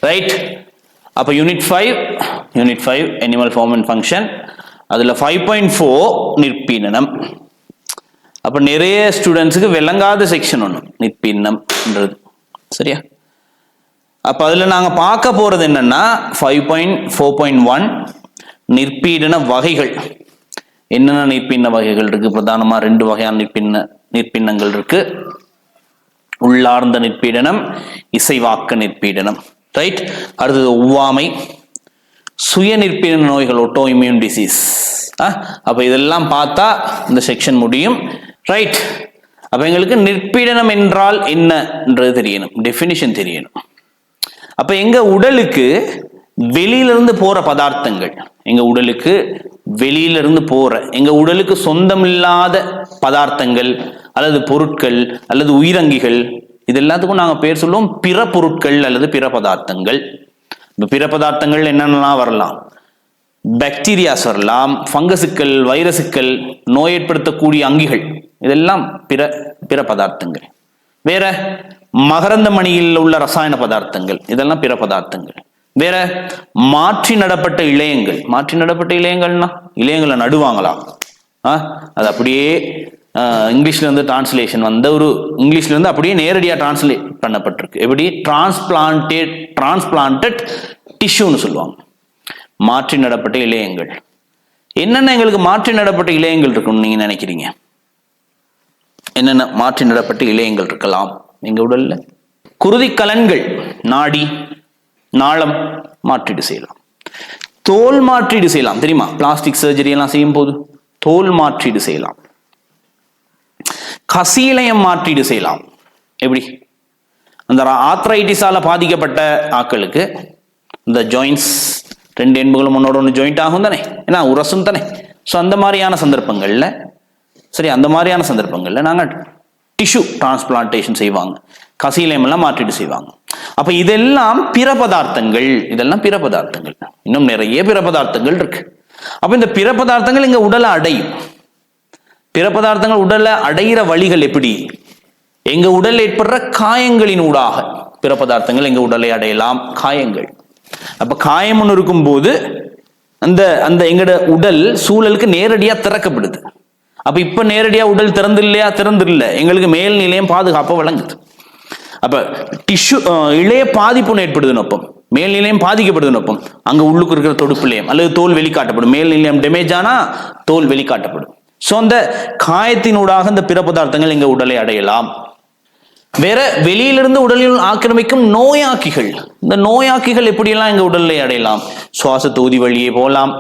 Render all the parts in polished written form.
Right. அப்போ unit 5 animal farm and function. அதில் 5.4 நிற்பீனனம். அப்போ நிறைய ஸ்டூடெண்ட்ஸுக்கு விளங்காத செக்ஷன் ஒன்று நிற்பீனம்ன்றது. சரியா? அப்போ அதில் நாங்கள் பார்க்க போகிறது என்னன்னா 5.4.1 நிற்பீடன வகைகள். என்னென்ன நிற்பீன வகைகள் இருக்கு? பிரதானமாக 2 வகையான நிற்பின்னங்கள் இருக்கு. உள்ளார்ந்த நிற்பீடனம், இசைவாக்க நிற்பீடனம். ரைட். அடுத்தது ஒவ்வாமை, சுய நிற்பீடன நோய்கள், ஓட்டோ இம்யூன் டிசீஸ். அப்ப இதெல்லாம் பார்த்தா இந்த செக்ஷன் முடியும். ரைட். அப்ப எங்களுக்கு நிற்பீடனம் என்றால் என்னன்றது தெரியணும், டெஃபினிஷன் தெரியணும். அப்ப எங்க உடலுக்கு வெளியிலிருந்து போற பதார்த்தங்கள், எங்க உடலுக்கு வெளியிலிருந்து போற, எங்க உடலுக்கு சொந்தமில்லாத பதார்த்தங்கள் அல்லது பொருட்கள் அல்லது உயிரங்கிகள், இது எல்லாத்துக்கும் நாங்கள் பேர் சொல்லுவோம் பிற பொருட்கள் அல்லது பிற பதார்த்தங்கள். பிற பதார்த்தங்கள் என்னென்னலாம் வரலாம்? பாக்டீரியாஸ் வரலாம், ஃபங்கஸுக்கள், வைரசுக்கள், நோய் ஏற்படுத்தக்கூடிய அங்கிகள், இதெல்லாம் பிற பதார்த்தங்கள். வேற மகரந்த மணியில் உள்ள ரசாயன பதார்த்தங்கள், இதெல்லாம் பிற பதார்த்தங்கள். வேற மாற்றி நடப்பட்ட இழையங்கள். மாற்றி நடப்பட்ட இழையங்கள்னா இழையங்களை நடுவாங்களா? அது அப்படியே இங்கிலீஷ்ல இருந்து டிரான்ஸ்லேஷன் வந்த ஒரு இங்கிலீஷ்ல இருந்து அப்படியே நேரடியாக டிரான்ஸ்லேட் பண்ணப்பட்டிருக்கு. எப்படி? டிரான்ஸ்பிளான்டட் டிஷ்யூன்னு சொல்லுவாங்க. மாற்றி நடப்பட்ட இழையங்கள். என்னென்ன எங்களுக்கு மாற்றி நடப்பட்ட இழையங்கள் இருக்குன்னு நீங்க நினைக்கிறீங்க? என்னென்ன மாற்றி நடப்பட்ட இழையங்கள் இருக்கலாம் எங்க உடல்ல? குருதி கலன்கள், நாடி, நாளம் மாற்றீடு செய்யலாம். தோல் மாற்றீடு செய்யலாம். தெரியுமா? பிளாஸ்டிக் சர்ஜரி எல்லாம் செய்யும் போது தோல் மாற்றீடு செய்யலாம். கசீலயம் மாற்றீடு செய்யலாம். எப்படி? அந்த ஆர்த்ரைட்டிஸால பாதிக்கப்பட்ட ஆட்களுக்கு இந்த ஜாயின்ஸ் 2 எண்புகளும் ஒன்னோட ஒன்று ஜாயிண்ட் ஆகும் தானே, ஏன்னா உரசும் தானே. ஸோ அந்த மாதிரியான சந்தர்ப்பங்கள்ல, சரி, அந்த மாதிரியான சந்தர்ப்பங்கள்ல நாங்கள் டிஷ்யூ டிரான்ஸ்பிளான்டேஷன் செய்வாங்க, கசீலயம் எல்லாம் மாற்றீடு செய்வாங்க. அப்ப இதெல்லாம் பிற பதார்த்தங்கள். இதெல்லாம் பிற பதார்த்தங்கள். இன்னும் நிறைய பிற பதார்த்தங்கள் இருக்கு. அப்ப இந்த பிற பதார்த்தங்கள் எங்க உடலை அடையும். பிற பதார்த்தங்கள் உடல்ல அடைகிற வழிகள் எப்படி? எங்க உடல் ஏற்படுற காயங்களின் ஊடாக பிற பதார்த்தங்கள் எங்க உடலை அடையலாம். காயங்கள். அப்ப காயம் ஒன்று இருக்கும் போது அந்த எங்கட உடல் சூழலுக்கு நேரடியா திறக்கப்படுது. அப்ப இப்ப நேரடியா உடல் திறந்து எங்களுக்கு மேல் நிலையம் பாதுகாப்ப வழங்குது. அப்ப டிஷ்யூ இளைய பாதிப்பு ஏற்படுது நோப்பம், மேல் நிலையம் பாதிக்கப்படுது நோப்பம், அங்க உள்ளுக்கு இருக்கிற தொடுப்பிலையம் அல்லது தோல் வெளிக்காட்டப்படும். மேல் நிலையம் டேமேஜ் ஆனா தோல் வெளிக்காட்டப்படும். ஸோ அந்த காயத்தினூடாக இந்த பிற பதார்த்தங்கள் எங்க உடலை அடையலாம். வேற வெளியிலிருந்து உடலில் ஆக்கிரமிக்கும் நோயாக்கிகள். இந்த நோயாக்கிகள் எப்படியெல்லாம் எங்க உடலை அடையலாம்? சுவாச தொகுதி வழியே போகலாம்,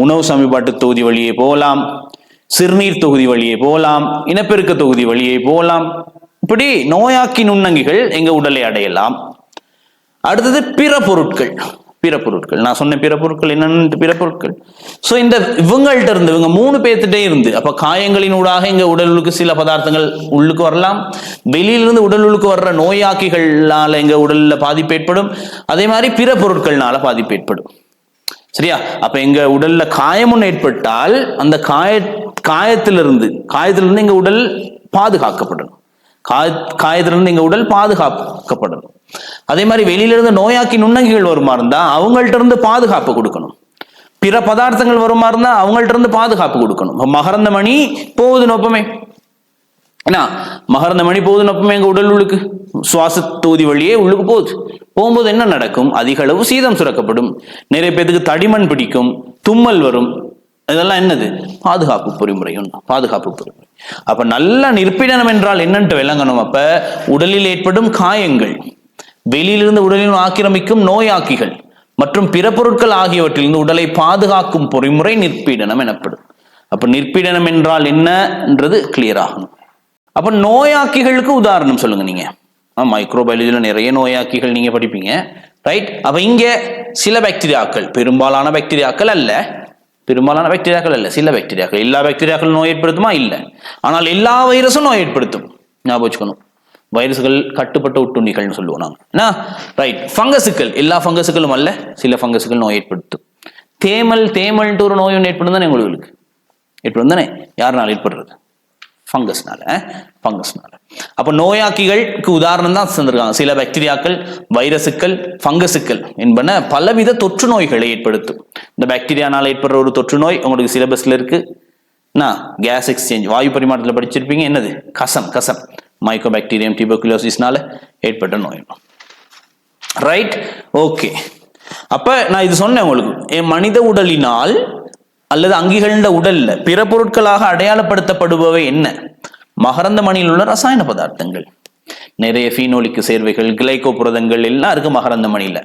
உணவு சமீபாட்டு தொகுதி வழியே போகலாம், சிறுநீர் தொகுதி வழியே போகலாம், இனப்பெருக்க தொகுதி வழியே போகலாம். இப்படி நோயாக்கி நுண்ணங்கிகள் எங்க உடலை அடையலாம். அடுத்தது பிற பொருட்கள். பிற பொருட்கள் நான் சொன்ன பிற பொருட்கள் என்னன்னு பிற பொருட்கள். ஸோ இந்த இவங்கள்ட்ட இருந்து, இவங்க 3 பேர்த்திட்டே இருந்து, அப்ப காயங்களினூடாக எங்க உடலுக்கு சில பதார்த்தங்கள் உள்ளுக்கு வரலாம். வெளியிலிருந்து உடலுக்கு வர்ற நோயாக்கிகள்னால எங்க உடல்ல பாதிப்பு ஏற்படும். அதே மாதிரி பிற பொருட்கள்னால பாதிப்பு ஏற்படும். சரியா? அப்ப எங்க உடல்ல காயம் ஒன்று ஏற்பட்டால் அந்த காயத்திலிருந்து எங்க உடல் பாதுகாக்கப்படும். காயத்திலிருந்து எங்க உடல் பாதுகாக்கப்படும். அதே மாதிரி வெளியிலிருந்து நோயாக்கி நுண்ணங்கிகள் வருமா இருந்தா அவங்கள்ட்ட இருந்து பாதுகாப்பு கொடுக்கணும். பிற பதார்த்தங்கள் வருமா இருந்தா அவங்கள்ட்ட இருந்து பாதுகாப்பு கொடுக்கணும். மகரந்த மணி போகுது நோப்பமே, ஏன்னா மகரந்த மணி போகுது நோப்பமே எங்க உடல் உள்ளுக்கு சுவாச தொகுதி வழியே உள்ளுக்கு போகும்போது என்ன நடக்கும்? அதிக அளவு சீதம் சுரக்கப்படும். நிறைய பேருக்கு தடிமண் பிடிக்கும், தும்மல் வரும். இதெல்லாம் என்னது? பாதுகாப்பு பொறிமுறை. பாதுகாப்பு பொறிமுறை. அப்ப நல்ல நிற்பிடனம் என்றால் என்னன்ட்டு விளங்கணும். அப்ப உடலில் ஏற்படும் காயங்கள், வெளியிலிருந்து உடலில் ஆக்கிரமிக்கும் நோயாக்கிகள் மற்றும் பிற பொருட்கள் ஆகியவற்றிலிருந்து உடலை பாதுகாக்கும் பொறிமுறை நிற்பீடனம் எனப்படும். அப்ப நிற்பீடனம் என்றால் என்னன்றது கிளியர் ஆகணும். அப்ப நோயாக்கிகளுக்கு உதாரணம் சொல்லுங்க. நீங்க மைக்ரோபயாலஜில நிறைய நோயாக்கிகள் நீங்க படிப்பீங்க, ரைட்? அப்ப இங்க சில பாக்டீரியாக்கள், பெரும்பாலான பாக்டீரியாக்கள் அல்ல, சில பாக்டீரியாக்கள். எல்லா பாக்டீரியாக்களும் நோய் ஏற்படுத்துமா? இல்லை. ஆனால் எல்லா வைரஸும் நோய் ஏற்படுத்தும். ஞாபகம் வச்சுக்கணும். வைரஸ்கள் கட்டுப்பட்ட ஒட்டுண்ணிகள்னு சொல்லுவோம் நாங்க. ரைட். ஃபங்கஸுக்கள், எல்லா ஃபங்கஸுக்களும் அல்ல, சில ஃபங்கஸுக்கள் நோய் ஏற்படுத்தும். தேமல்ட்டு ஒரு நோய் ஒன்று ஏற்படும் தானே உங்களுக்கு ஏற்படும் தானே, யாருனால ஏற்படுறது? ஃபங்கஸ்னால. அப்ப நோயாக்கிகளுக்கு உதாரணம் தான் தந்திருக்காங்க. சில பாக்டீரியாக்கள், வைரசுக்கள், ஃபங்கஸுக்கள் என்பன பலவித தொற்று நோய்களை ஏற்படுத்தும். இந்த பாக்டீரியானால ஏற்படுற ஒரு தொற்று நோய் உங்களுக்கு சிலபஸ்ல இருக்கு. கேஸ் எக்ஸ்சேஞ்ச், வாயு பரிமாற்றத்தில் படிச்சிருப்பீங்க. என்னது? கசம் மைக்கோபாக்டீரியம் டியூபர்குலோசிஸ்னால ஏற்பட்ட நோய். Right, okay. அப்ப நான் இது சொன்னேன் உங்களுக்கு, மனித உடலினால் அல்லது அங்கிகள உடல்ல பிற பொருட்களாக அடையாளப்படுத்தப்படுபவை என்ன? மகரந்த மணியில் உள்ள ரசாயன பதார்த்தங்கள், நிறைய ஃபீனோலிக் சேர்வைகள், கிளைகோ புரதங்கள் எல்லாம் இருக்கு மகரந்த மணியில.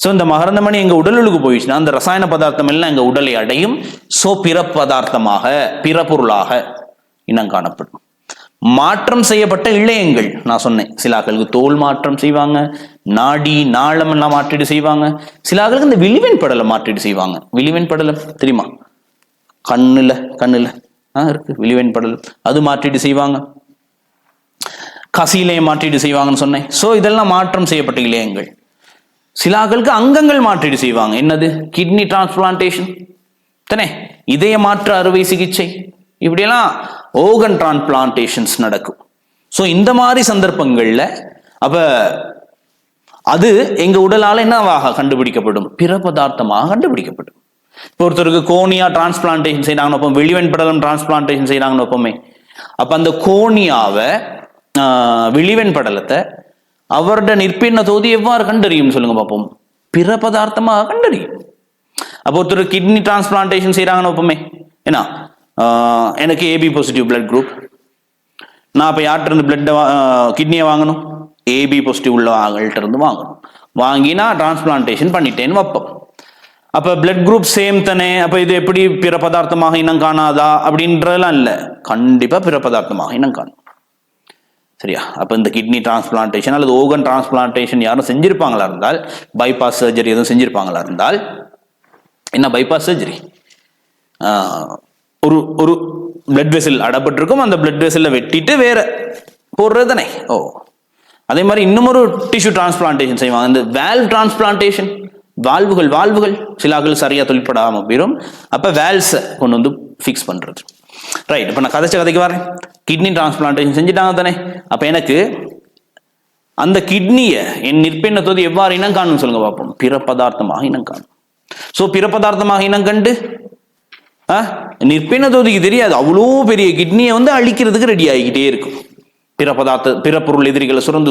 சோ இந்த மகரந்த மணி எங்க உடலுக்கு போயிடுச்சுன்னா அந்த ரசாயன பதார்த்தம் எல்லாம் எங்க உடலை அடையும். சோ பிற பதார்த்தமாக, பிற பொருளாக இனம் காணப்படும். மாற்றம் செய்யப்பட்ட இழையங்கள், நான் சொன்னேன், சில ஆக்களுக்கு தோல் மாற்றம் செய்வாங்க, நாடி நாளம் எல்லாம் மாற்றீடு செய்வாங்க. சில ஆக்களுக்கு இந்த விழிவெண் படலம் மாற்றீடு செய்வாங்க. விழிவெண் படலம் தெரியுமா? கண்ணுல இருக்கு விழிவெண் படலம், அது மாற்றீடு செய்வாங்க. கசியிலையை மாற்றீடு செய்வாங்கன்னு சொன்னேன். சோ இதெல்லாம் மாற்றம் செய்யப்பட்ட இழையங்கள். சில ஆக்களுக்கு அங்கங்கள் மாற்றீடு செய்வாங்க. என்னது? கிட்னி டிரான்ஸ்பிளான்டேஷன் தானே, இதய மாற்று அறுவை சிகிச்சை, இப்படியெல்லாம் ஓர்கன் டிரான்ஸ்பிளான்டேஷன்ஸ் நடக்கும். ஸோ இந்த மாதிரி சந்தர்ப்பங்கள்ல அப்ப அது எங்க உடலால என்னவாக கண்டுபிடிக்கப்படும்? பிற பதார்த்தமாக கண்டுபிடிக்கப்படும். இப்போ ஒருத்தருக்கு கோனியா டிரான்ஸ்பிளான்டேஷன் செய்யறாங்கன்னு வைப்போம், வெளிவெண் படலம் டிரான்ஸ்பிளான்டேஷன் செய்யறாங்கன்னு வைப்போமே. அப்ப அந்த கோனியாவை, விழிவெண் படலத்தை அவரோட நிற்பின்ன தொகுதி எவ்வாறு கண்டறியும் சொல்லுங்க பார்ப்போம்? பிற பதார்த்தமாக கண்டறியும். அப்போ ஒருத்தர் கிட்னி டிரான்ஸ்பிளான்டேஷன் செய்யறாங்கன்னு வைப்போமே, ஏன்னா எனக்கு ஏபி பாசிட்டிவ் பிளட் குரூப், நான் இப்போ யார்கிட்ட இருந்து பிளட் கிட்னியை வாங்கணும்? ஏபி பாசிட்டிவ் உள்ள ஆள்கிட்ட இருந்து வாங்கணும். வாங்கி நான் டிரான்ஸ்பிளான்டேஷன் பண்ணிட்டேன்னு வைப்போம். அப்போ பிளட் குரூப் சேம் தானே, அப்போ இது எப்படி பிற பதார்த்தமாக இனம் காணாதா அப்படின்றதெல்லாம் இல்லை, கண்டிப்பாக பிற பதார்த்தமாக இனம் காணும். சரியா? அப்போ இந்த கிட்னி டிரான்ஸ்பிளான்டேஷன் அல்லது ஓர்கன் டிரான்ஸ்பிளான்டேஷன் யாரும் செஞ்சிருப்பாங்களா இருந்தால், பைபாஸ் சர்ஜரி எதுவும் செஞ்சிருப்பாங்களா இருந்தால், என்ன பைபாஸ் சர்ஜரி? ஒரு பிளட் வெசல் அடப்பட்டிருக்கும், அந்த பிளட் வெசல்ல வெட்டிட்டு வேற போடுறது தானே. அதே மாதிரி இன்னும் ஒரு டிஷ்யூ டிரான்ஸ்பிளான்டேஷன் செய்வாங்க, இந்த வேல்வ் டிரான்ஸ்பிளான்டேஷன். வால்வுகள் சில ஆக்கள் சரியா தொழிற்படாம போயிடும். அப்ப வேல்ஸை கொண்டு வந்து ஃபிக்ஸ் பண்றது. ரைட், இப்ப நான் கதைக்கு வரேன். கிட்னி டிரான்ஸ்பிளான்டேஷன் செஞ்சுட்டாங்க தானே. அப்ப எனக்கு அந்த கிட்னியை என் நிற்பின்ன தொகுதி எவ்வாறு இனம் காணும் சொல்லுங்க பார்ப்போம்? பிற பதார்த்தமாக இனம் காணும். சோ பிற பதார்த்தமாக இனம் கண்டு நிற்பின்ன தொகுதிக்கு தெரியாது, அவ்வளோ பெரிய கிட்னியை வந்து அழிக்கிறதுக்கு ரெடி ஆகிக்கிட்டே இருக்கும். பிற பொருள் எதிரிகளை சுரந்து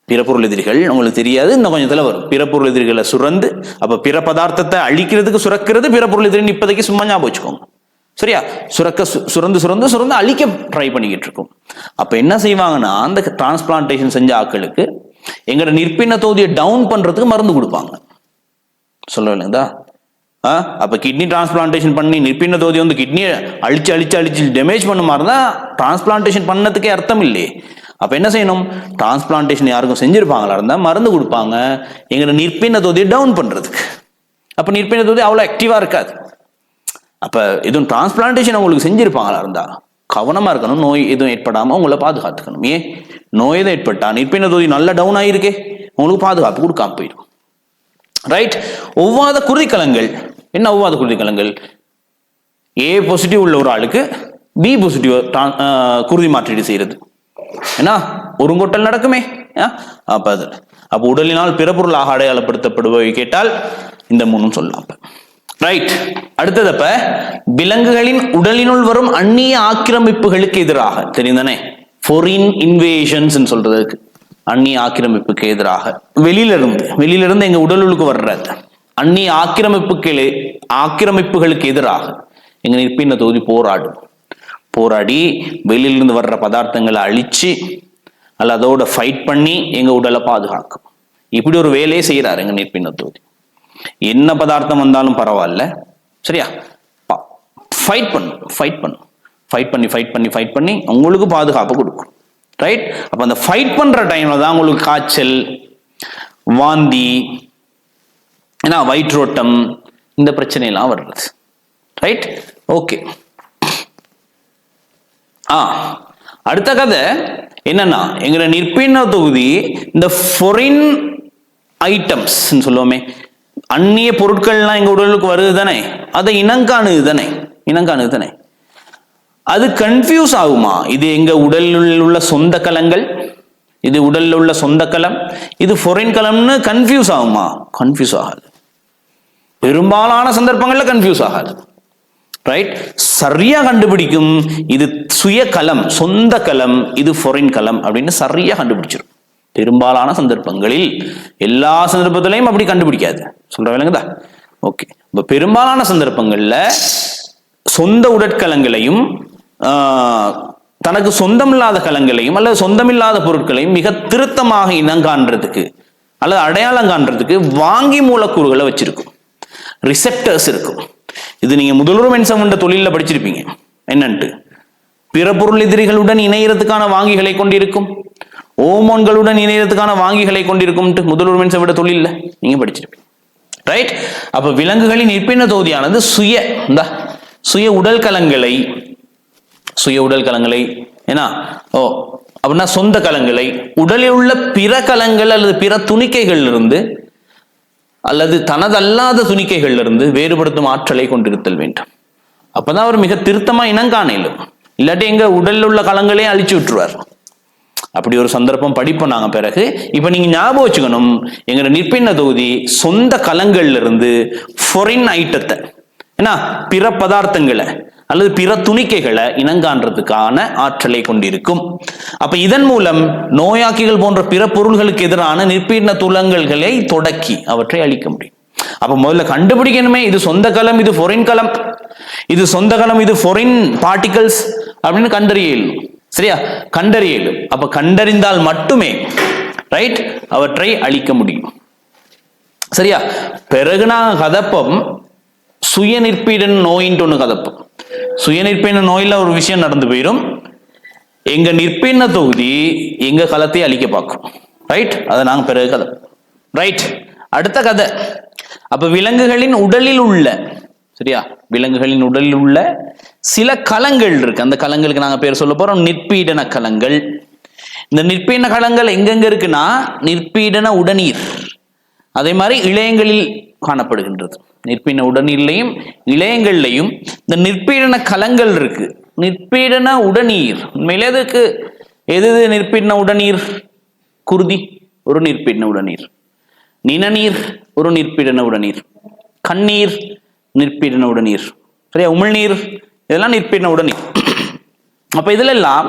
பிற பொருள் எதிரிகள் உங்களுக்கு தெரியாது, இந்த கொஞ்சத்துல வரும். பிற பொருள் எதிரிகளை சுரந்து, அப்ப பிற பதார்த்தத்தை அழிக்கிறதுக்கு சுரக்கிறது பிற பொருள் எதிரின்னு இப்போதைக்கு சும்மா ஞாபகம் வச்சுக்கோங்க. சரியா? சுரந்து அழிக்க ட்ரை பண்ணிக்கிட்டு இருக்கும். அப்ப என்ன செய்வாங்கன்னா, அந்த டிரான்ஸ்பிளான்டேஷன் செஞ்ச ஆட்களுக்கு எங்களோட நிற்பின்ன தொகுதியை டவுன் பண்றதுக்கு மருந்து கொடுப்பாங்க. சொல்ல இல்லைங்களா? அப்ப கிட்னி டிரான்ஸ்பிளான்டேஷன் பண்ணி நிற்பின்ன தொகுதி வந்து கிட்னியை அழிச்சு டேமேஜ் பண்ண மாதிரி தான் டிரான்ஸ்பிளான்டேஷன் பண்ணதுக்கே அர்த்தம் இல்லையே. அப்ப என்ன செய்யணும்? டிரான்ஸ்பிளான்டேஷன் யாருக்கும் செஞ்சிருப்பாங்களா இருந்தா மருந்து கொடுப்பாங்க எங்களோட நிற்பின்ன தொகுதியை டவுன் பண்றதுக்கு. அப்ப நிற்பின்ன தொகுதி அவ்வளவு ஆக்டிவா இருக்காது. அப்ப எதுவும் டிரான்ஸ்பிளான்டேஷன் உங்களுக்கு செஞ்சிருப்பாங்களா இருந்தா கவனமா இருக்கணும், நோய் எதுவும் ஏற்படாம உங்களை பாதுகாத்துக்கணும். ஏன் நோய் எதுவும் ஏற்பட்டா நிற்பின்ன தொகுதி நல்லா டவுன் ஆயிருக்கே, உங்களுக்கு பாதுகாப்பு கொடுக்காம போயிடும். ரைட்? ஒவ்வாத குருதிக்கலங்கள். என்ன ஒவ்வாத குருதிக்கலங்கள்? ஏ பாசிட்டிவ் உள்ள ஒரு ஆளுக்கு பி பாசிட்டிவ் குருதி மாற்றீடு செய்யறது. ஏன்னா ஒருங்கொட்டல் நடக்குமே. அப்ப உடலினால் பிற பொருளாக அடையாளப்படுத்தப்படுபவை கேட்டால் இந்த மூணும் சொல்லலாம். ரைட், அடுத்ததப்ப விலங்குகளின் உடலினுள் வரும் அந்நிய ஆக்கிரமிப்புகளுக்கு எதிராக, தெரியுதானே? ஃபாரின் இன்வேஷன்ஸ் சொல்றதுக்கு, அந்நிய ஆக்கிரமிப்புக்கு எதிராக வெளியில இருந்து எங்க உடலுக்கு வர்ற அந்நிய ஆக்கிரமிப்புகளுக்கு எதிராக எங்க நிற்பின்ன தொகுதி போராடி வெளியிலிருந்து வர்ற பதார்த்தங்களை அழிச்சு அல்ல அதோட ஃபைட் பண்ணி எங்க உடலை பாதுகாக்கும். இப்படி ஒரு வேலையை செய்யறாரு எங்க நிற்பின்ன தொகுதி. என்ன பதார்த்தம் வந்தாலும் பரவாயில்ல, சரியா? ஃபைட் பண்ணி உங்களுக்கு பாதுகாப்பு கொடுக்கும். ரைட்? அப்ப அந்த ஃபைட் பண்ற டைம்ல தான் உங்களுக்கு காய்ச்சல், வாந்தி, வயிற்றோட்டம், இந்த பிரச்சனை எல்லாம் வர்றது. ரைட்? ஓகே. அடுத்த கதை என்னன்னா, எங்க நிற்பின்ன தொகுதி இந்த ஃபாரின் ஐட்டம்ஸ் சொல்லுவோமே, அந்நிய பொருட்கள்லாம் எங்க உடலுக்கு வருது தானே, அதை இனங்காணுது தானே. அது கன்ஃபியூஸ் ஆகுமா? இது எங்க உடலில் உள்ள சொந்த கலங்கள், இது உடலில் உள்ள சொந்த கலம், இது ஃபாரின் கலம்னு கன்ஃபியூஸ் ஆகுமா? கன்ஃபியூஸ் ஆகாது. பெரும்பாலான சந்தர்ப்பங்கள்ல கன்ஃபியூஸ் ஆகாது. ரைட், சரியா கண்டுபிடிக்கும். இது சுய கலம், சொந்த கலம், இது ஃபாரின் கலம் அப்படின்னு சரியா கண்டுபிடிச்சிடும். பெரும்பாலான சந்தர்ப்பங்களில், எல்லா சந்தர்ப்பத்திலையும் அப்படி கண்டுபிடிக்காது. சொல்ற வேலைங்கதா? ஓகே. இப்ப பெரும்பாலான சந்தர்ப்பங்கள்ல சொந்த உடற்கலங்களையும் தனக்கு சொந்தமில்லாத கலங்களையும் அல்லது சொந்தமில்லாத பொருட்களையும் மிக திருத்தமாக இனங்காண்றதுக்கு அல்லது அடையாளம் காண்றதுக்கு வாங்கி மூலக்கூறுகளை வச்சிருக்கும், ரிசெப்டர்ஸ் இருக்கும். இது நீங்க முதலுறவு மென்சம் தொழில படிச்சிருப்பீங்க. என்னன்ட்டு பிற பொருள் எதிரிகளுடன் இணையறதுக்கான வாங்கிகளை கொண்டிருக்கும், ஓமோன்களுடன் இணையறதுக்கான வாங்கிகளை கொண்டிருக்கும் முதலுறவு மென்சம் விட தொழில நீங்க படிச்சிருப்பீங்க. ரைட். அப்ப விலங்குகளின் நிற்பின தொகுதியானது சுய உடல் கலங்களை ஏன்னா அப்படின்னா சொந்த கலங்களை உடலில் உள்ள பிற கலங்கள் அல்லது பிற துணிக்கைகள் இருந்து அல்லது தனதல்லாத துணிக்கைகள் இருந்து வேறுபடுத்தும் ஆற்றலை கொண்டிருத்தல் வேண்டும். அப்பதான் அவர் மிக திருத்தமா இனங்காணையிலும், இல்லாட்டி எங்க உடலில் உள்ள கலங்களே அழிச்சு விட்டுருவார். அப்படி ஒரு சந்தர்ப்பம் படிப்போம் நாங்க பிறகு. இப்ப நீங்க ஞாபகம் வச்சுக்கணும், எங்க நிற்பின்ன தொகுதி சொந்த கலங்கள்ல இருந்து ஃபாரின் ஐட்டத்தை, ஏன்னா பிற பதார்த்தங்களை அல்லது பிற துணிக்கைகளை இனங்காண்றதுக்கான ஆற்றலை கொண்டிருக்கும். அப்ப இதன் மூலம் நோயாக்கிகள் போன்ற பிற பொருள்களுக்கு எதிரான நிற்பீன துலங்கல்களை தொடக்கி அவற்றை அழிக்க முடியும். அப்ப முதல்ல கண்டுபிடிக்கணுமே, இது சொந்த கலம், இது ஃபாரின் கலம், இது சொந்த கலம், இது ஃபாரின் பார்ட்டிகல்ஸ் அப்படின்னு கண்டறியலும். சரியா? கண்டறியலும். அப்ப கண்டறிந்தால் மட்டுமே ரைட் அவற்றை அழிக்க முடியும். சரியா? பிறகு நான் கதப்பம் சுய நிற்பீடன் நோயின்ட்டு ஒண்ணு கதப்போம். சுய நிற்பீன நோயில ஒரு விஷயம் நடந்து போயிடும். எங்க நிற்பீன தொகுதி எங்க களத்தை அழிக்க பார்க்கும். ரைட், அதை நாங்க பிறகு கதை. ரைட், அடுத்த கதை. அப்ப விலங்குகளின் உடலில் உள்ள, சரியா, விலங்குகளின் உடலில் உள்ள சில கலங்கள் இருக்கு. அந்த கலங்களுக்கு நாங்க பேர் சொல்ல போறோம் நிற்பீடன கலங்கள். இந்த நிற்பீடன கலங்கள் எங்கெங்க இருக்குன்னா நிற்பீடன உடநீர், அதே மாதிரி இழையங்களில் காணப்படுகின்றது. நிற்பீடன உடநீர்லையும் இழையங்கள்லையும் இந்த நிற்பீடன கலங்கள் இருக்கு. நிற்பீடன உடநீர் உண்மையிலே அதுக்கு எது நிற்பீடன உடநீர்? குருதி ஒரு நிற்பீடன உடநீர், நிணநீர் ஒரு நிற்பீடன உடநீர், கண்ணீர் நிற்பீடன உடநீர், சரியா, உமிழ்நீர் இதெல்லாம் நிற்பீடன உடநீர். அப்ப இதுல எல்லாம்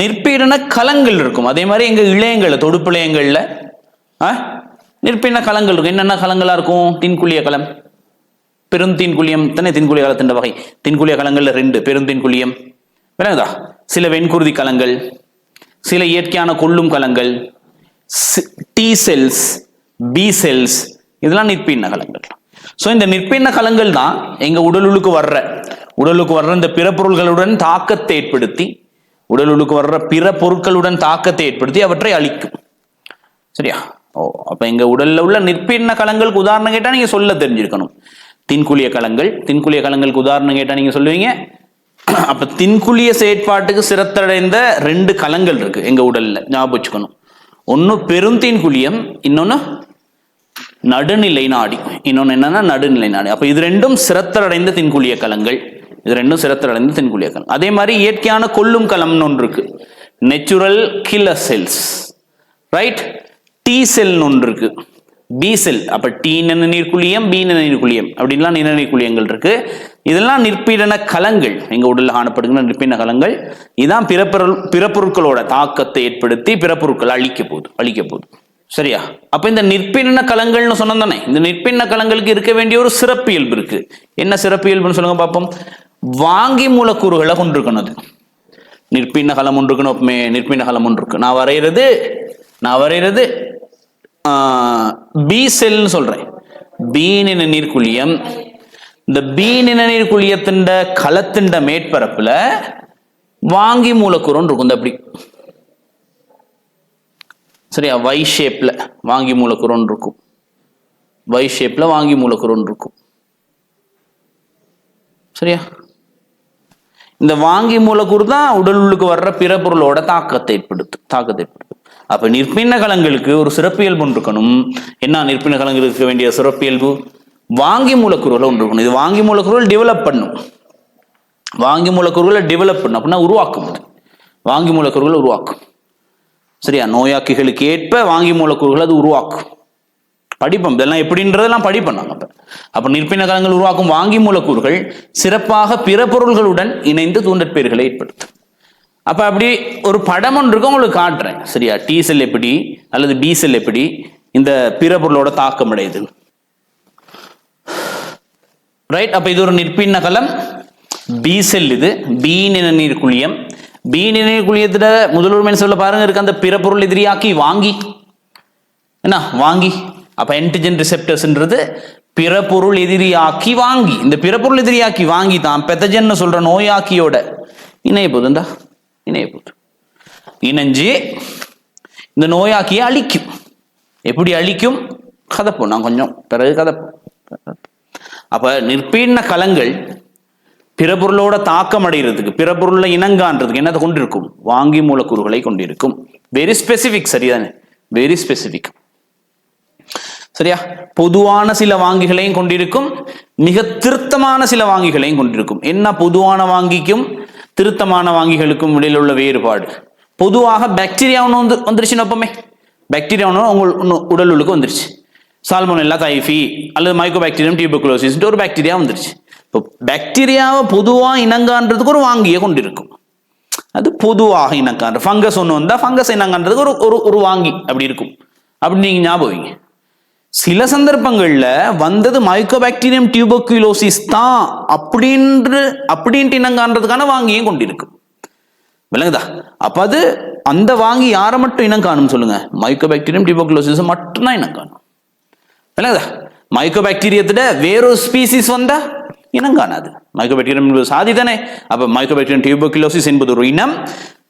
நிற்பீடன கலங்கள் இருக்கும். அதே மாதிரி எங்க இழையங்கள்ல, தொடுப்பு இழையங்கள்ல நிற்பீடன கலங்கள் இருக்கும். என்னென்ன கலங்களா இருக்கும்? தின்குழிய கலம், பெருந்தீன்குழியம் தானே தின்குழிய கலத்தின் வகை. தின்குழிய கலங்கள்ல 2 பெருந்தீன்குழியம், விளங்குதா? சில வெண்குருதி கலங்கள், சில இயற்கையான கொள்ளும் கலங்கள், டி செல்ஸ், பி செல்ஸ், இதெல்லாம் நிற்பீன கலங்கள். சோ இந்த நிற்பீன கலங்கள் தான் எங்க உடலுக்கு வர்ற இந்த பிற பொருள்களுடன் தாக்கத்தை ஏற்படுத்தி, உடலுக்கு வர்ற பிற பொருட்களுடன் தாக்கத்தை ஏற்படுத்தி அவற்றை அழிக்கும். சரியா? அப்ப எங்க உடல்ல உள்ள நிற்பீன கலங்களுக்கு உதாரணம் கேட்டா நீங்க சொல்ல தெரிஞ்சிருக்கணும். தின்குழிய கலங்கள், தின்குழிய கலங்களுக்கு உதாரணம் கேட்டா நீங்க சொல்லுவீங்க. அப்ப தின்குழிய செயற்பாட்டுக்கு சிரத்தடைந்த 2 கலங்கள் இருக்கு எங்க உடல்ல, ஞாபகம் வச்சுக்கணும். ஒன்னு பெருந்தீன்குழியம், இன்னொன்னு நடுநிலை நாடி. இன்னொன்னு என்னன்னா நடுநிலை நாடி. அப்ப இது 2ம் சிரத்தடைந்த தின்குழிய கலங்கள். இது 2ம் சிரத்தடைந்த தின்குழிய கலம். அதே மாதிரி இயற்கையான கொல்லும் கலம்னு ஒன்று இருக்கு, natural killer cells. Right, T cell ஒன்று இருக்கு, பி செல். அப்ப டி நீர்க்குழியம், பி நீர்க்குழியம் அப்படின்லாம் நிணநீர்க்குழியங்கள் இருக்கு. இதெல்லாம் நிற்பீடன கலங்கள், எங்க உடல்ல காணப்படுகிற நிற்பீன கலங்கள். இதான் பிற பொருட்களோட தாக்கத்தை ஏற்படுத்தி பிற பொருட்களை அழிக்க போகுது. சரியா? அப்ப இந்த நிற்பீன கலங்கள்னு சொன்னோம் தானே, இந்த நிற்பீன கலங்களுக்கு இருக்க வேண்டிய ஒரு சிறப்பியல்பு இருக்கு. என்ன சிறப்பியல்புன்னு சொல்லுங்க பார்ப்போம். வாங்கி மூலக்கூறுகளை கொண்டிருக்கணும். அது நிற்பீன கலம் ஒன்று இருக்கணும். அப்பமே நிற்பீன கலம் ஒன்று இருக்கு. நான் வரைகிறது பி செல்னு சொல்றேன். பி நீர்க்குழியம். இந்த பி நீர்க்குழியத்தின் களத்தின் மேற்பரப்புல வாங்கி மூலக்கூறு இருக்கும். அப்படி சரியா? வை ஷேப்ல வாங்கி மூலக்கூறு இருக்கும். வை ஷேப்ல வாங்கி மூலக்கூறு இருக்கும். சரியா? இந்த வாங்கி மூலக்கூறு தான் உடலுக்கு வர்ற பிற பொருளோட தாக்கத்தை ஏற்படுத்தும். அப்ப நிற்பீன கலங்களுக்கு ஒரு சிறப்பியல்பு இருக்கணும். என்ன நிற்பீன கலங்களுக்கு இருக்க வேண்டிய சிறப்பியல்பு? வாங்கி மூலக்கூறுகளை ஒன்று இருக்கணும். இது வாங்கி மூலக்கூறுகள் டெவலப் பண்ணும். வாங்கி மூலக்கூறுகளை டெவலப் பண்ணும் அப்படின்னா உருவாக்கும். வாங்கி மூலக்கூறுகளை உருவாக்கும். சரியா? நோயாக்கிகளுக்கு ஏற்ப வாங்கி மூலக்கூறுகள் அது உருவாக்கும். படிப்போம் இதெல்லாம் எப்படின்றதெல்லாம் படிப்போம் நாங்கள். அப்ப நிற்பின கலங்கள் உருவாக்கும் வாங்கி மூலக்கூறுகள் சிறப்பாக பிற பொருள்களுடன் இணைந்து தூண்டற்பெயர்களை ஏற்படுத்தும். அப்ப அப்படி ஒரு படம் ஒன்று இருக்கும், உங்களுக்கு காட்டுறேன். சரியா? டி செல் எப்படி அல்லது பி செல் எப்படி இந்த பிற பொருளோட தாக்கம் அடையுது. ரைட்? அப்ப இது ஒரு நிற்பின கலம். பி செல். இது பி நிணநீர் குழியம். பி நிணநீர் குழியத்துல முதலுரிமை சொல்ல பாருங்க இருக்கு அந்த பிற பொருள் எதிரியாக்கி வாங்கி என்ன வாங்கி. அப்ப ஆன்டிஜன் ரிசெப்டர்ஸ்ன்றது பிற பொருள் எதிரியாக்கி வாங்கி. இந்த பிற பொருள் எதிரியாக்கி வாங்கி தான் பெத்தஜன் சொல்ற நோயாக்கியோட இணைய போதுண்டா. இணைய போது இணைஞ்சு இந்த நோயாக்கியை அழிக்கும். எப்படி அழிக்கும் கதைப்போம் நான் கொஞ்சம் பிறகு கதைப்போம். அப்ப நிற்பீன கலங்கள் பிற பொருளோட தாக்கம் அடைகிறதுக்கு பிற பொருளை இனங்கான்றதுக்கு என்னதை கொண்டிருக்கும்? வாங்கி மூலக்கூறுகளை கொண்டிருக்கும். Very specific. சரிதானே? Very specific. சரியா? பொதுவான சில வாங்கிகளையும் கொண்டிருக்கும், மிக திருத்தமான சில வாங்கிகளையும் கொண்டிருக்கும். என்ன பொதுவான வாங்கிக்கும் திருத்தமான வாங்கிகளுக்கும் இடையில உள்ள வேறுபாடு? பொதுவாக பாக்டீரியா ஒன்று வந்துருச்சு. நோப்பமே பாக்டீரியா ஒன்று உங்கள் உடல் உள்ளுக்கு வந்துருச்சு. சால்மோனெல்லா டைஃபி அல்லது மைக்கோபாக்டீரியம் டியூபர்குலோசிஸ் ஒரு பாக்டீரியா வந்துருச்சு. இப்போ பாக்டீரியாவை பொதுவாக இனங்கான்றதுக்கு ஒரு வாங்கியை கொண்டிருக்கும். அது பொதுவாக இனங்கான்ற. ஃபங்கஸ் ஒன்று வந்தால் ஃபங்கஸ் இனங்கான்றதுக்கு ஒரு ஒரு வாங்கி அப்படி இருக்கும். அப்படி நீங்க ஞாபகம். சில சந்தர்ப்பங்கள்ல வந்தது மைக்கோபாக்டீரியம் டியூபர்குலோசிஸ் தான் அப்படின்ட்டு இனங்கான்றதுக்கான வாங்கியும் கொண்டிருக்கும். விளங்குதா? அப்ப அது அந்த வாங்கி யாரை மட்டும் இனம் காணும் சொல்லுங்க? மைக்கோபாக்டீரியம் டியூபர்குலோசிஸ் மட்டும்தான் இனம் காணும். விளங்குதா? மைக்கோபாக்டீரியத்துல வேறொரு ஸ்பீசிஸ் வந்தா இனம் காணாது. மைக்கோபாக்டீரியம் என்பது சாதி தானே. அப்ப மைக்கோபாக்டீரியம் டியூபர்குலோசிஸ் என்பது ஒரு இனம்.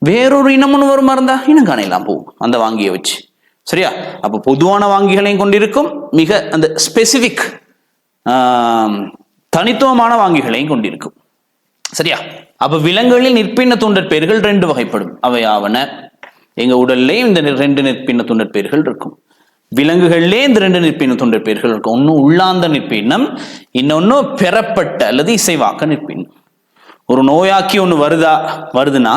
வேறொரு இனம் ஒன்று வருமா இருந்தா இனம் காணலாம் போகும் அந்த வாங்கியை வச்சு. சரியா? அப்ப பொதுவான வாங்கிகளையும் கொண்டிருக்கும், மிக அந்த ஸ்பெசிபிக் தனித்துவமான வாங்கிகளையும் கொண்டிருக்கும். சரியா? அப்ப விலங்குகளில் நிற்பின்ன தூண்டற்பெயர்கள் 2 வகைப்படும். அவையாவன எங்க உடல்லையும் இந்த 2 நிற்பின்ன தூண்டற்பெயர்கள் இருக்கும். விலங்குகள்லே இந்த 2 நிற்பின்ன தூண்டற்பெயர்கள் இருக்கும். ஒன்னு உள்ளார்ந்த நிற்பின்னம், இன்னொன்னு பெறப்பட்ட அல்லது இசைவாக்க நிற்பின்னம். ஒரு நோயாக்கி ஒன்று வருதுன்னா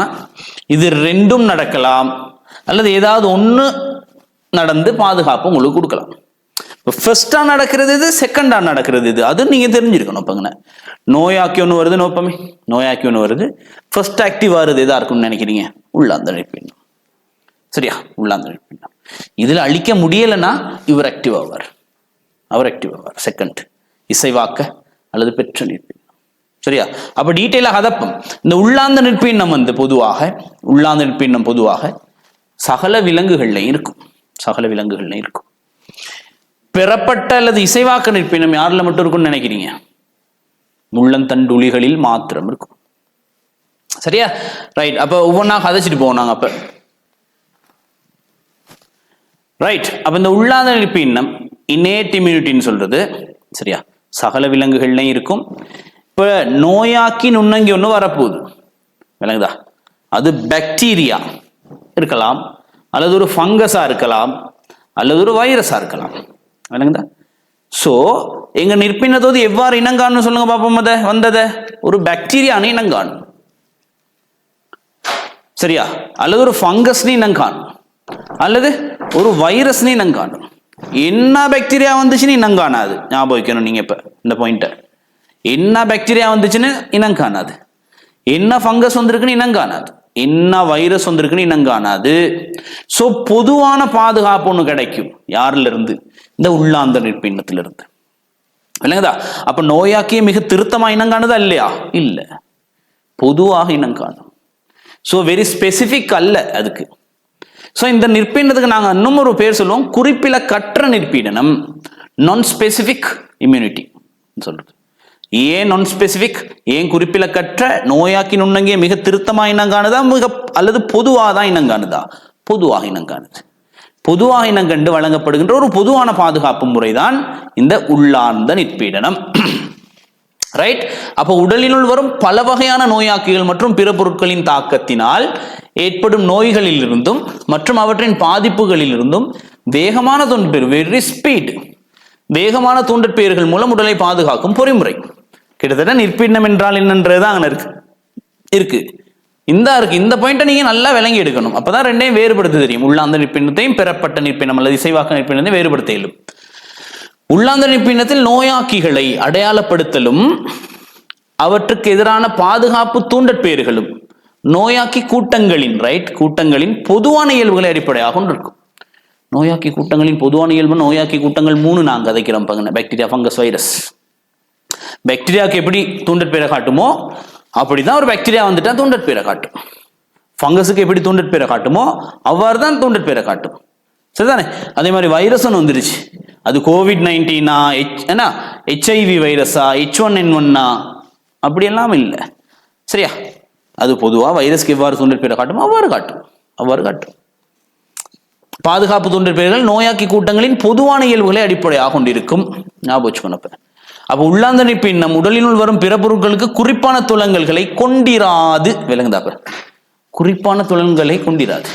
இது 2ம் நடக்கலாம் அல்லது ஏதாவது ஒன்று நடந்து பாதுகாப்பு உங்களுக்கு கொடுக்கலாம். ஃபர்ஸ்டா நடக்கிறது இது, செகண்டா நடக்கிறது இது, அது நீங்க தெரிஞ்சிருக்கணும். இப்பங்க நோயாக்கி ஒன்று வருது நோப்பமே, நோயாக்கி ஒன்று வருது, ஃபர்ஸ்ட் ஆக்டிவ் வருது எதா இருக்கும்னு நினைக்கிறீங்க? உள்ளார்ந்த நிற்பின்னம். சரியா? உள்ளார்ந்த நிற்பின்னம். இதுல அழிக்க முடியலைன்னா இவர் ஆக்டிவ் ஆவார், அவர் ஆக்டிவ் ஆவார். செகண்ட் இசைவாக்க அல்லது பெற்ற நிற்பின்னம். சரியா? அப்ப டீட்டெயிலாக அதப்பம். இந்த உள்ளார்ந்த நிற்பின்னம் உள்ளார்ந்த நிற்பின்னம் பொதுவாக சகல விலங்குகள்லையும் இருக்கும். சகல விலங்குகள்லையும் இருக்கும். பெறப்பட்ட அல்லது இசைவாக்க நிற்பின்னம் யாருல மட்டும் இருக்கும்னு நினைக்கிறீங்க? முள்ளந்தண்டுளிகளில் மாத்திரம் இருக்கும். சரியா? ரைட். அப்ப ஒவ்வொன்றா கதைச்சிட்டு போனாங்க. அப்ப ரைட். அப்ப இந்த உள்ளார்ந்த நிற்பின்னம் இன்னேட் இம்யூனிட்டின்னு சொல்றது. சரியா? சகல விலங்குகள்லையும் இருக்கும். இப்ப நோயாக்கி நுண்ணங்கி ஒன்று வரப்போகுது. விளங்குதா? அது பாக்டீரியா இருக்கலாம், அல்லது ஒரு ஃபங்கஸா இருக்கலாம், அல்லது ஒரு வைரஸா இருக்கலாம். விளங்குதா? சோ எங்க நிற்பின்னதோது எவ்வாறு இனங்காணும் சொல்லுங்க பாப்போம். வந்தத ஒரு பாக்டீரியான்னு இனங்காணும். சரியா? அல்லது ஒரு ஃபங்கஸ்னு இனங்காணும், அல்லது ஒரு வைரஸ்னு இனங்காணும். என்ன பாக்டீரியா வந்துச்சுன்னு இனங்காணாது. ஞாபகம் வைக்கணும் நீங்க. இப்ப இந்த பாயிண்ட, என்ன பாக்டீரியா வந்துச்சுன்னு இனங்காணாது, என்ன ஃபங்கஸ் வந்திருக்குன்னு இனங்காணாது, என்ன வைரஸ் வந்திருக்குன்னு இனங்காணாது. சோ பொதுவான பாதுகாப்பு ஒண்ணு கிடைக்கும். யாருல இருந்து? இந்த உள்ளார்ந்த நிற்பின்னத்திலிருந்து. இல்லைங்கதா? அப்ப நோயாக்கிய மிக திருத்தமா இனங்காணுதா இல்லையா? இல்ல, பொதுவாக இனங்காணும். சோ வெரி ஸ்பெசிபிக் அல்ல அதுக்கு. சோ இந்த நிற்பின்னத்துக்கு நாங்க இன்னும் ஒரு பேர் சொல்லுவோம், குறிப்பிலக்கற்ற நிற்பீடனம், நான் ஸ்பெசிபிக் இம்யூனிட்டி சொல்றது. ஏன் நான் ஸ்பெசிபிக்? ஏன் குறிப்பிலக்கற்ற? நோயாக்கி நுண்ணங்கிய மிக திருத்தமா இனங்காணுதா அல்லது பொதுவாக தான் இனங்காணுதா? பொதுவாக இனங்காணுது. பொதுவாக இனங்கண்டு வழங்கப்படுகின்ற ஒரு பொதுவான பாதுகாப்பு முறைதான் இந்த உள்ளார்ந்த நிற்பீடனம். ரைட். அப்ப உடலினுள் வரும் பல வகையான நோயாக்கிகள் மற்றும் பிற பொருட்களின் தாக்கத்தினால் ஏற்படும் நோய்களில் இருந்தும் மற்றும் அவற்றின் பாதிப்புகளில் இருந்தும் வேகமான தோன்றி வெரி ஸ்பீட் வேகமான தூண்டற்பெயர்கள் மூலம் உடலை பாதுகாக்கும் பொறிமுறை. கிட்டத்தட்ட நிற்பின்னம் என்றால் என்னன்றதுதான் அங்க இருக்கு. இந்த பாயிண்ட்டை நீங்க நல்லா விளங்கி எடுக்கணும். அப்பதான் ரெண்டையும் வேறுபடுத்த தெரியும். உள்ளாந்த நிற்பின்னத்தையும் பெறப்பட்ட நிற்பின்னம் அல்லது இசைவாக்க நிற்பின்னத்தையும் வேறுபடுத்த இயலும். உள்ளாந்த நிற்பின்னத்தில் நோயாக்கிகளை அடையாளப்படுத்தலும் அவற்றுக்கு எதிரான பாதுகாப்பு தூண்டற்பெயர்களும் நோயாக்கி கூட்டங்களின் பொதுவான இயல்புகளை அடிப்படையாக கொண்டிருக்கும். நோயாக்கி கூட்டங்களின் பொதுவான இயல்பு, நோயாக்கி கூட்டங்கள் 3 நாங்க கதைக்கிறோம் பாருங்க. Bacteria, fungus, virus. பாக்டீரியாவுக்கு எப்படி தூண்டற்பெயரை காட்டுமோ அப்படிதான் ஒரு பாக்டீரியா வந்துட்டா தூண்டற்பெயரை காட்டும். ஃபங்கஸுக்கு எப்படி தூண்டற்பெயரை காட்டுமோ அவ்வாறு தான் தூண்டற்பெயரை காட்டும். சரிதானே? அதே மாதிரி வைரஸ் ஒன்று வந்துருச்சு. அது COVID-19 HIV வைரஸா, H1N1 அப்படியெல்லாம் இல்லை. சரியா? அது பொதுவாக வைரஸ்க்கு எவ்வாறு தூண்டற்பெயரை காட்டுமோ அவ்வாறு காட்டும். பாதுகாப்பு தூண்டற்பெயர்கள் நோயாக்கி கூட்டங்களின் பொதுவான இயல்புகளை அடிப்படையாக கொண்டிருக்கும். ஞாபகம் வச்சுக்கணும். அப்ப உள்ளாந்த நிற்பின்னம் உடலினுள் வரும் பிற பொருட்களுக்கு குறிப்பான துலங்கல்களை கொண்டிராது. விளங்குதாப்ப? குறிப்பான துலங்கல்களை கொண்டிராது.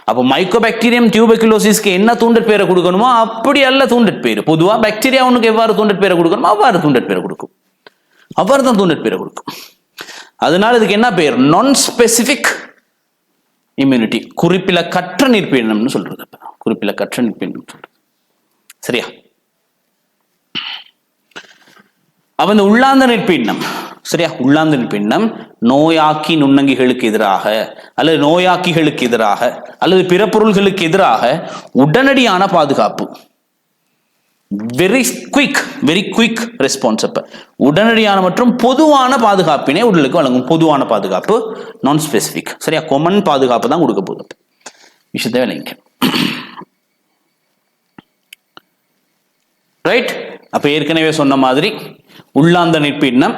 அப்போ மைக்கோபாக்டீரியம் டியூபர்குலோசிஸ்க்கு என்ன தூண்டற்பெயரை கொடுக்கணுமோ அப்படி அல்ல தூண்டற்பெயர். பொதுவா பாக்டீரியா ஒன்றுக்கு எவ்வாறு தூண்டற்பெயரை கொடுக்கணுமோ அவ்வாறு தூண்டற்பெயரை கொடுக்கும். அவ்வாறு தான் தூண்டற்பெயரை கொடுக்கும். அதனால இதுக்கு என்ன பெயர்? நான் ஸ்பெசிபிக் இம்யூனிட்டி, குறிப்பிலக்கற்ற நிற்பின்னம்னு சொல்றது. குறிப்பிலக்கற்ற நிற்பின்னம் சொல்றது. சரியா? அப்ப இந்த உள்ளாந்த நிற்பின்னம், சரியா, உள்ளாந்த நிற்பின்னம் நோயாக்கி நுண்ணங்கிகளுக்கு எதிராக அல்லது நோயாக்கிகளுக்கு எதிராக அல்லது பிற பொருள்களுக்கு எதிராக உடனடியான பாதுகாப்பு, வெரி குயிக் ரெஸ்பான்ஸ். அப்ப உடனடியான மற்றும் பொதுவான பாதுகாப்பினை உடலுக்கு வழங்கும். பொதுவான பாதுகாப்பு, நான் ஸ்பெசிபிக். சரியா? கொமன் பாதுகாப்பு தான் கொடுக்க போகுது. விஷயத்தை விளங்க. ரைட்? அப்ப ஏற்கனவே சொன்ன மாதிரி உள்ளாந்த நிற்பின்னம்,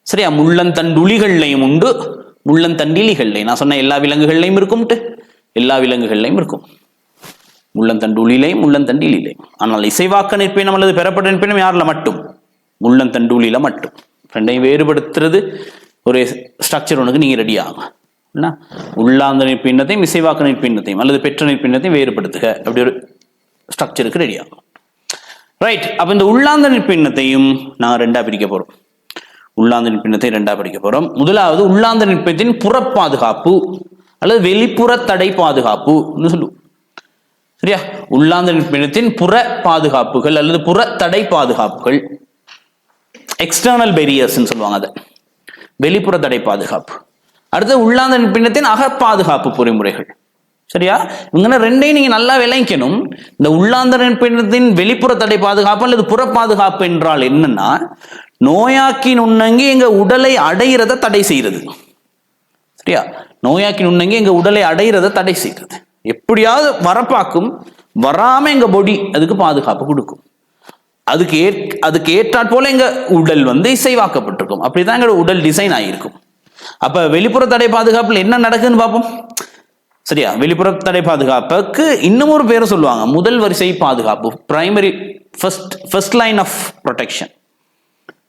சரியா, முள்ளந்தண்டுளிகள்லையும் உண்டு, முள்ளந்தண்டிலிகள்லையும். நான் சொன்ன எல்லா விலங்குகள்லையும் இருக்கும்ட்டு, எல்லா விலங்குகள்லையும் இருக்கும். முள்ளந்தண்டுளிலையும் முள்ளந்தண்டிலையும். ஆனால் இசைவாக்க நிற்பினம் அல்லது பெறப்பட்ட நிற்பினம் யாருல மட்டும்? முள்ளந்தண்டுளில மட்டும். ரெண்டையும் வேறுபடுத்துறது ஒரு ஸ்ட்ரக்சர் ஒன்றுக்கு நீங்க ரெடி ஆகும். உள்ளாந்த நிற்பின்னத்தையும் இசைவாக்க நிற்பின்னத்தையும் அல்லது பெற்ற நிற்பின்னத்தையும் வேறுபடுத்துக, அப்படி ஒரு ஸ்ட்ரக்சருக்கு ரெடி ஆகும். ரைட்? அப்ப இந்த உள்ளாந்த நிற்பின்னத்தையும் நாங்கள் ரெண்டா பிரிக்க போறோம். உள்ளாந்த நிற்பின்னத்தை ரெண்டா பிரிக்க போறோம். முதலாவது உள்ளாந்த நிற்பின்னத்தின் புற பாதுகாப்பு அல்லது வெளிப்புற தடை பாதுகாப்புன்னு சொல்லுவோம். சரியா? உள்ளாந்த நிற்பின்னத்தின் புற பாதுகாப்புகள் அல்லது புற தடை பாதுகாப்புகள், எக்ஸ்டர்னல் பேரியர்ஸ் சொல்லுவாங்க. அதை வெளிப்புற தடை பாதுகாப்பு. அடுத்து உள்ளாந்த நிற்பின்னத்தின் அக பாதுகாப்பு பொறிமுறைகள். சரியா? இவங்க ரெண்டையும் நீங்க நல்லா விளங்கணும். இந்த உள்ளாந்த நிற்பின்னத்தின் வெளிப்புற தடை பாதுகாப்பு அல்லது புற பாதுகாப்பு என்றால் என்னன்னா, நோயாக்கி நுண்ணங்கி எங்க உடலை அடைகிறத தடை செய்யறது. சரியா? நோயாக்கி நுண்ணங்கி எங்க உடலை அடைகிறத தடை செய்யறது. எப்படியாவது வரப்பாக்கும், வராம எங்க பொடி அதுக்கு பாதுகாப்பு கொடுக்கும். அதுக்கு ஏற்றாற் போல எங்க உடல் இசைவாக்கப்பட்டிருக்கும். அப்படிதான் எங்க உடல் டிசைன் ஆகியிருக்கும். அப்ப வெளிப்புற தடை பாதுகாப்புல என்ன நடக்குதுன்னு பார்ப்போம். சரியா? வெளிப்புற தடை பாதுகாப்புக்கு இன்னும் ஒரு பேரை சொல்லுவாங்க, முதல் வரிசை பாதுகாப்பு, primary first line of protection.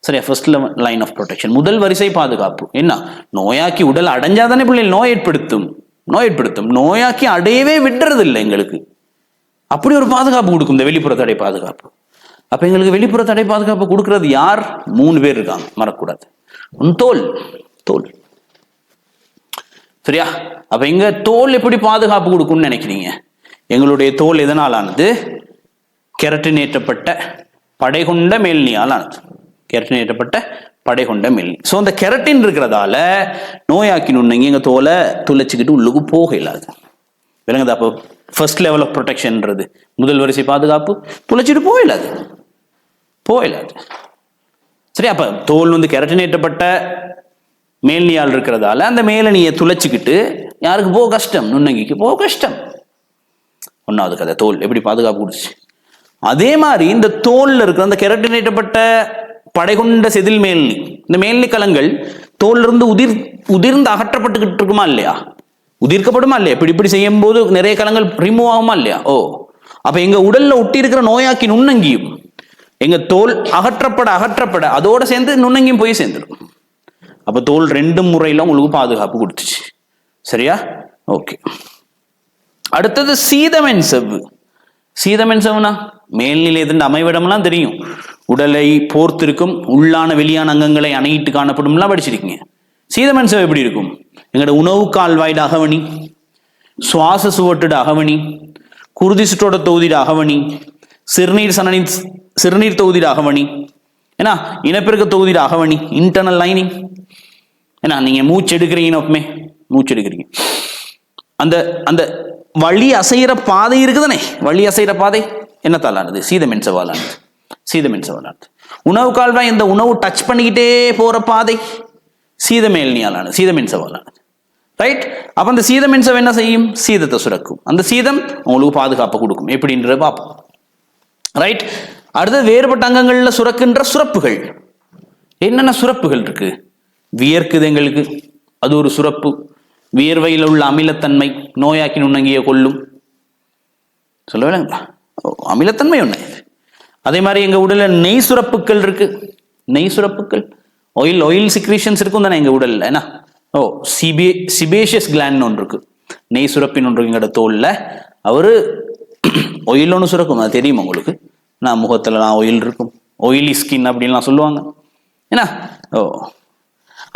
சரியா? ஃபர்ஸ்ட் லைன் ஆஃப் ப்ரொடெக்ஷன், முதல் வரிசை பாதுகாப்பு. என்ன? நோயாக்கி உடல் அடைஞ்சாதானே பிள்ளைகள் நோய் ஏற்படுத்தும். நோயாக்கி அடையவே விடுறது இல்லை எங்களுக்கு. அப்படி ஒரு பாதுகாப்பு கொடுக்கும் இந்த வெளிப்புற தடை பாதுகாப்பு. அப்ப எங்களுக்கு வெளிப்புற தடை பாதுகாப்பு கொடுக்கறது யார்? 3 பேர் இருக்காங்க, மறக்கூடாது. தோல். சரியா? அப்ப எங்க தோல் எப்படி பாதுகாப்பு கொடுக்கும்னு நினைக்கிறீங்க? எங்களுடைய தோல் எதனாலானது? கெரட்டினேற்றப்பட்ட படைகொண்ட மேல்நியால் ஆனது. கெரட்டினேற்றப்பட்ட படைகொண்ட மேல்நி. ஸோ அந்த கெரட்டின் இருக்கிறதால நோயாக்கி நுண்ணங்கி எங்க தோலை துளைச்சிக்கிட்டு உள்ளுக்கு போக இல்லாது. விளங்குதா? அப்போ ஃபர்ஸ்ட் லெவல் ஆஃப் ப்ரொடெக்ஷன்ன்றது முதல் வரிசை பாதுகாப்பு. துளைச்சிட்டு போயிடாது. சரி? அப்ப தோல் கெரட்டினேற்றப்பட்ட மேல்நியால் இருக்கிறதால அந்த மேலணியை துளைச்சிக்கிட்டு யாருக்கு போக கஷ்டம்? நுண்ணங்கிக்கு போக கஷ்டம். ஒன்னாவது கதை, தோல் எப்படி பாதுகாப்பு கொடுத்துச்சு. அதே மாதிரி இந்த தோல்ல இருக்கிற அந்த கெரட்டினேற்றப்பட்ட படைகொண்ட செதில் மேல்நி, இந்த மேல்நி கலங்கள் தோல்ல இருந்து உதிர்ந்து அகற்றப்பட்டுக்கிட்டு இருக்குமா இல்லையா? உதிர்க்கப்படுமா இல்லையா? இப்படி செய்யும் போது நிறைய கலங்கள் ரிமூவ் ஆகுமா இல்லையா? அப்ப எங்க உடல்ல ஒட்டி இருக்கிற நோயாக்கி நுண்ணங்கியும் எங்க தோல் அகற்றப்பட அதோட சேர்ந்து நுண்ணங்கியும் போய் சேர்ந்துடும். அப்ப தோல் 2 முறையில உங்களுக்கு பாதுகாப்பு கொடுத்துச்சு. சரியா? ஓகே. அடுத்தது சீதமென் செவ்வு. சீதம் என்ன மேல்நிலையத்தின் அமைவிடம்லாம் தெரியும். உடலை போர்த்திருக்கும், உள்ளான வெளியான அங்கங்களை அணையிட்டு காணப்படும்லாம் படிச்சிருக்கீங்க. சீதம் எப்படி இருக்கும்? எங்களோட உணவு கால்வாய்டு அகவணி, சுவாச சுவட்டுட அகவணி, குருதி சுற்றோட தொகுதிட அகவணி, சிறுநீர் தொகுதிட அகவணி, ஏன்னா இனப்பெருக்க தொகுதிட அகவணி, இன்டர்னல் லைனிங். ஏன்னா நீங்க மூச்சு எடுக்கிறீங்க, மூச்சு எடுக்கிறீங்க, அந்த அந்த வழி அசைகிற பாதை இருக்குதானே, வழி அசைகிற பாதை என்னத்தாலானது? சீதமென்சவாலானது. சீதமென்சவாலானது. உணவு கால்வாய், இந்த உணவு டச் பண்ணிக்கிட்டே போற பாதை சீதமேல்னியாலானது, சீதமென்சவாலானது. ரைட்? அப்ப அந்த சீதமென்சவ் என்ன செய்யும்? சீதத்தை சுரக்கும். அந்த சீதம் உங்களுக்கு பாதுகாப்பை கொடுக்கும். எப்படின்றத பார்ப்போம். ரைட்? அடுத்தது வேறுபட்ட அங்கங்கள்ல சுரக்கின்ற சுரப்புகள். என்னென்ன சுரப்புகள் இருக்கு? வியர்க்குது எங்களுக்கு, அது ஒரு சுரப்பு. வியர்வையில் உள்ள அமிலத்தன்மை நோயாக்கி நுண்ணங்கிய கொல்லும். சொல்லவேங்களா? அமிலத்தன்மை ஒண்ணு. அதே மாதிரி எங்க உடல்ல நெய் சுரப்புகள் இருக்கு. நெய் சுரப்புகள், ஆயில் சிக்ரீஷன்ஸ் இருக்கும் தானே எங்க உடல்ல. என்ன சிபேஷியஸ் கிளாண்ட் ஒன்று இருக்கு, நெய் சுரப்பின் ஒன்று எங்களோட தோல்ல. அவரு ஆயில் ஒன்று சுரக்கும், அது தெரியுமா உங்களுக்கு? நான் முகத்துல ஆயில் இருக்கும், ஆயிலி ஸ்கின் அப்படின்லாம் சொல்லுவாங்க. ஏன்னா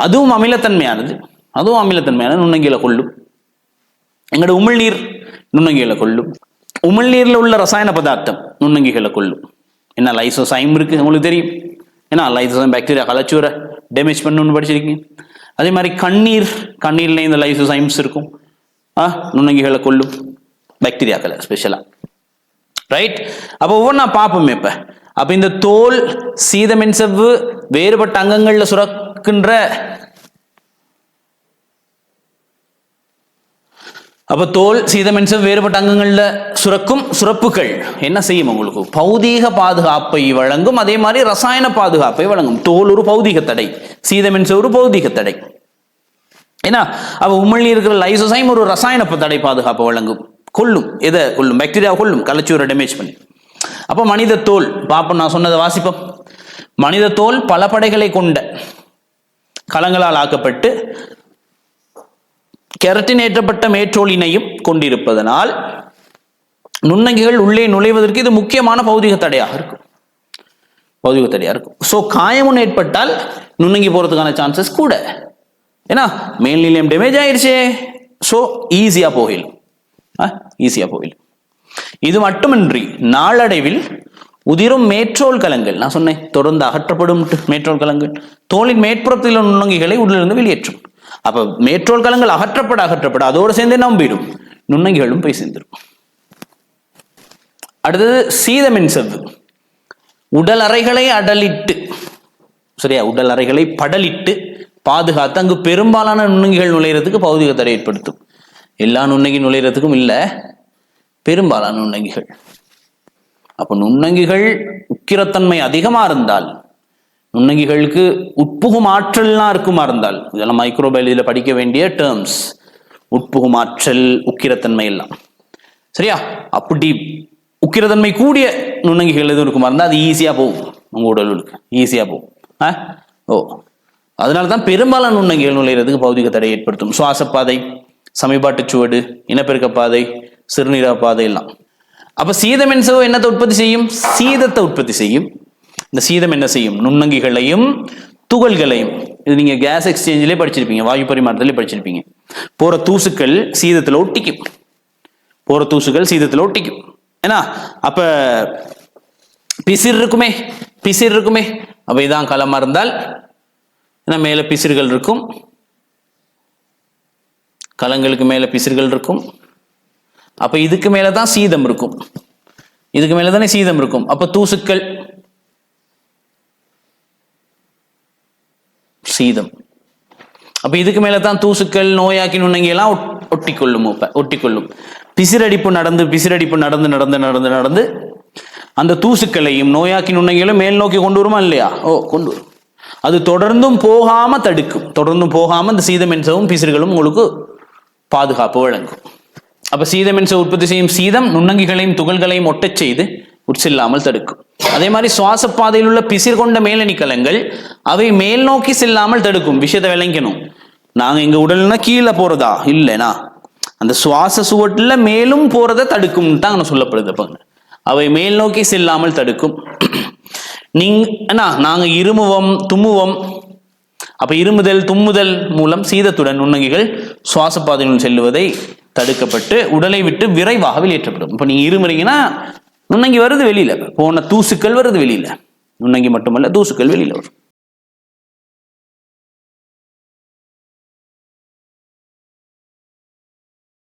அதுவும் அமிலத்தன்மையானது, நுண்ணங்கியில கொள்ளும். எங்களோட உமிழ்நீர் நுண்ணங்கியில கொள்ளும். உமிழ்நீர்ல உள்ள ரசாயன பதார்த்தம் நுண்ணங்கிகளை கொள்ளும். என்ன லைசோசைம் இருக்கு உங்களுக்கு தெரியும். ஏன்னா லைசோசைம் பாக்டீரியா கலச்சூரை டேமேஜ் பண்ணணும்னு படிச்சிருக்கீங்க. அதே மாதிரி கண்ணீர்ல இந்த லைசோசைம்ஸ் இருக்கும், நுண்ணங்கிகளை கொள்ளும், பாக்டீரியாக்களை ஸ்பெஷலா. ரைட்? அப்ப ஒவ்வொன்றா பார்ப்போமே. அப்ப இந்த தோல், சீதமென்சவ்வு, வேறுபட்ட அங்கங்கள்ல சுரக்கின்ற, அப்ப தோல், சீதமென்சவ் வேறுபட்ட அங்கங்கள்ல சுரக்கும் சுரப்புகள் என்ன செய்யும்? உங்களுக்கு பௌதீக பாதுகாப்பை வழங்கும். அதே மாதிரி ரசாயன பாதுகாப்பை வழங்கும். தோல் ஒரு பௌதீக தடை, சீதமென்சவ் ஒரு பௌதீக தடை. ஏன்னா அப்ப உமிழ்நீர் இருக்கிற லைசோசைம் ஒரு ரசாயன தடை பாதுகாப்பை வழங்கும். கொல்லும். எதை கொல்லும்? பாக்டீரியா கொல்லும், கலச்சூரை டேமேஜ் பண்ணி. அப்ப மனித தோல் பாப்போம். நான் சொன்னதை வாசிப்போம். மனித தோல் பல படைகளை கொண்ட கலங்களால் ஆக்கப்பட்டு கெரட்டினேற்றப்பட்ட மேற்றோலினையும் கொண்டிருப்பதனால் நுண்ணங்கிகள் உள்ளே நுழைவதற்கு இது முக்கியமான பௌதிக தடையாக இருக்கும். ஸோ காயம் ஏற்பட்டால் நுண்ணங்கி போறதுக்கான சான்சஸ் கூட. ஏன்னா மேல்நிலையம் டேமேஜ் ஆயிடுச்சே, ஸோ ஈஸியா போகலும். இது மட்டுமின்றி நாளடைவில் உதிரும் மேற்றோல் கலங்கள், நான் சொன்னேன் தொடர்ந்து அகற்றப்படும் மேற்றோல் கலங்கள் தோலின் மேற்புறத்தில் உள்ள நுண்ணங்கிகளை உள்ளிருந்து வெளியேற்றும். அப்ப மேற்றோல் கலங்கள் அகற்றப்பட அதோடு சேர்ந்தே நம்பிடும், நுண்ணங்கிகளும் போய் சேர்ந்துடும். அடுத்தது சீதமென்சவ்வு. உடல் அறைகளை அடலிட்டு, சரியா, உடல் அறைகளை படலிட்டு பாதுகாத்து அங்கு பெரும்பாலான நுண்ணங்கிகள் நுழைறதுக்கு பௌதிக தடை ஏற்படுத்தும். எல்லா நுண்ணங்கி நுழைறதுக்கும் இல்ல, பெரும்பாலான நுண்ணங்கிகள். அப்ப நுண்ணங்கிகள் உக்கிரத்தன்மை அதிகமா இருந்தால், நுண்ணங்கிகளுக்கு உட்புகும் ஆற்றல்லாம் இருக்குமா இருந்தால், இதெல்லாம் மைக்ரோபயாலஜியில படிக்க வேண்டிய டேர்ம்ஸ், உட்புகும் ஆற்றல், உக்கிரத்தன்மை எல்லாம், சரியா? அப்படி உக்கிரத்தன்மை கூடிய நுண்ணங்கிகள் எதுவும் இருக்குமா இருந்தால் அது ஈஸியா போகும், உங்க உடலுக்கு ஈஸியா போகும். அதனாலதான் பெரும்பாலான நுண்ணங்கிகள் நுழைறதுக்கு பௌதிக தடை ஏற்படுத்தும். சுவாசப்பாதை, சமீபாட்டு சுவடு, இனப்பெருக்க பாதை, சிறுநீர பாதை எல்லாம். அப்ப சீதமென்சவ் என்னத்தை உற்பத்தி செய்யும்? சீதத்தை உற்பத்தி செய்யும். இந்த சீதம் என்ன செய்யும்? நுண்ணங்கிகளையும் துகள்களையும். இது நீங்க கேஸ் எக்ஸ்சேஞ்சிலே படிச்சிருப்பீங்க, வாயு பரிமாற்றத்திலே படிச்சிருப்பீங்க. போற தூசுக்கள் சீதத்துல ஒட்டிக்கும். ஏன்னா அப்ப பிசிர் இருக்குமே. அப்ப இதான் களமா இருந்தால் ஏன்னா மேல பிசிறுகள் இருக்கும், கலங்களுக்கு மேல பிசிறுகள் இருக்கும். அப்ப இதுக்கு மேலதான் சீதம் இருக்கும், இதுக்கு மேலதானே சீதம் இருக்கும். அப்ப தூசுக்கள், சீதம். அப்ப இதுக்கு மேலதான் தூசுக்கள், நோயாக்கி நுண்ணங்கி எல்லாம் ஒட்டிக்கொள்ளும். பிசிறடிப்பு நடந்து அந்த தூசுக்களையும் நோயாக்கி நுண்ணங்கிகளும் மேல் நோக்கி கொண்டு வருமா இல்லையா? கொண்டு வரும். அது தொடர்ந்தும் போகாம தடுக்கும். இந்த சீதமென்சவும் பிசிறுகளும் உங்களுக்கு பாதுகாப்பு வழங்கும். அப்ப சீதமென்சவ் உற்பத்தி செய்யும் சீதம் நுண்ணங்கிகளையும் துகள்களையும் ஒட்டச் செய்து உட்செல்லாமல் தடுக்கும். அதே மாதிரி சுவாச பாதையில் உள்ள பிசிறு கொண்ட மேலணி கலங்கள் அவை மேல் நோக்கி செல்லாமல் தடுக்கும். விஷயத்தை விளங்கணும். நாங்க எங்க உடல்னா கீழே போறதா இல்லைனா அந்த சுவாச சுவட்டுல மேலும் போறதை தடுக்கும் தான் சொல்லப்படுது. அவை மேல் நோக்கி செல்லாமல் தடுக்கும். நாங்க இருமுவோம், தும்முவோம். அப்ப இருமுதல் தும்முதல் மூலம் சீதத்துடன் நுண்ணங்கிகள் சுவாச பாதையில் செல்லுவதை தடுக்கப்பட்டு உடலை விட்டு விரைவாக வெளியேற்றப்படும். இப்ப நீங்க இருமுறீங்கன்னா நுண்ணங்கி வருது வெளியில, போன தூசுக்கள் வருது வெளியில, நுண்ணங்கி மட்டுமல்ல தூசுக்கள் வெளியில வரும்.